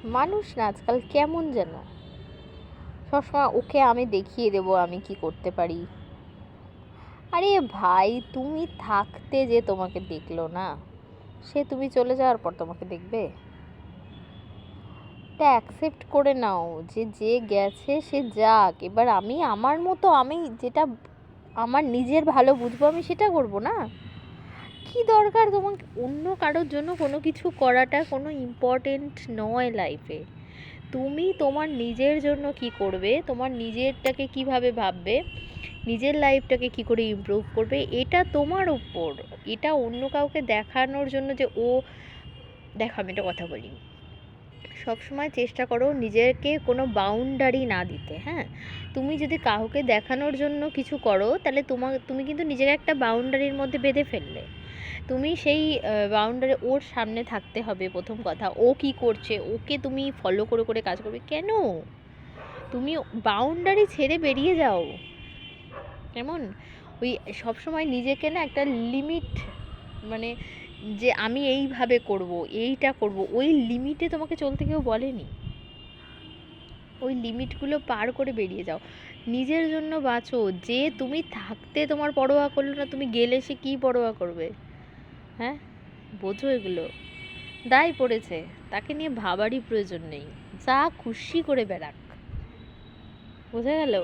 মানুষ না আজকাল কেমন যেন সবসময় ওকে আমি দেখিয়ে দেবো আমি কি করতে পারি। আরে ভাই, তুমি থাকতে যে তোমাকে দেখলো না, সে তুমি চলে যাওয়ার পর তোমাকে দেখবে? এটা অ্যাকসেপ্ট করে নাও যে যে গেছে সে যাক। এবার আমি আমার মতো, আমি যেটা আমার নিজের ভালো বুঝবো আমি সেটা করব না। কি দরকার তোমাকে অন্য কারোর জন্য কোনো কিছু করাটা? কোনো ইম্পর্টেন্ট নয় লাইফে। তুমি তোমার নিজের জন্য কি করবে, তোমার নিজেরটাকে কিভাবে ভাববে, নিজের লাইফটাকে কি করে ইমপ্রুভ করবে, এটা তোমার উপর। এটা অন্য কাউকে দেখানোর জন্য যে ও দেখো, আমি একটা কথা বলি, সবসময় চেষ্টা করো নিজেকে কোনো বাউন্ডারি না দিতে। হ্যাঁ, তুমি যদি কাউকে দেখানোর জন্য কিছু করো তাহলে তুমি কিন্তু নিজেকে একটা বাউন্ডারির মধ্যে বেঁধে ফেললে। তুমি সেই বাউন্ডারি ওর সামনে থাকতে হবে। প্রথম কথা, ও কি করছে ওকে তুমি ফলো করে করে কাজ করবে কেন? তুমি বাউন্ডারি ছেড়ে বেরিয়ে যাও। কেমন ওই সবসময় নিজেকে না একটা লিমিট, মানে যে আমি এইভাবে করব, এইটা করব, ওই লিমিটে তোমাকে চলতে কেউ বলেনি। ওই লিমিটগুলো পার করে বেরিয়ে যাও, নিজের জন্য বাঁচো। যে তুমি থাকতে তোমার পরোয়া করলো না, তুমি গেলে সে কী পরোয়া করবে? হ্যাঁ, বোঝো এগুলো। দায় পড়েছে, তাকে নিয়ে ভাবারই প্রয়োজন নেই, যা খুশি করে বেড়াক। বোঝা গেল?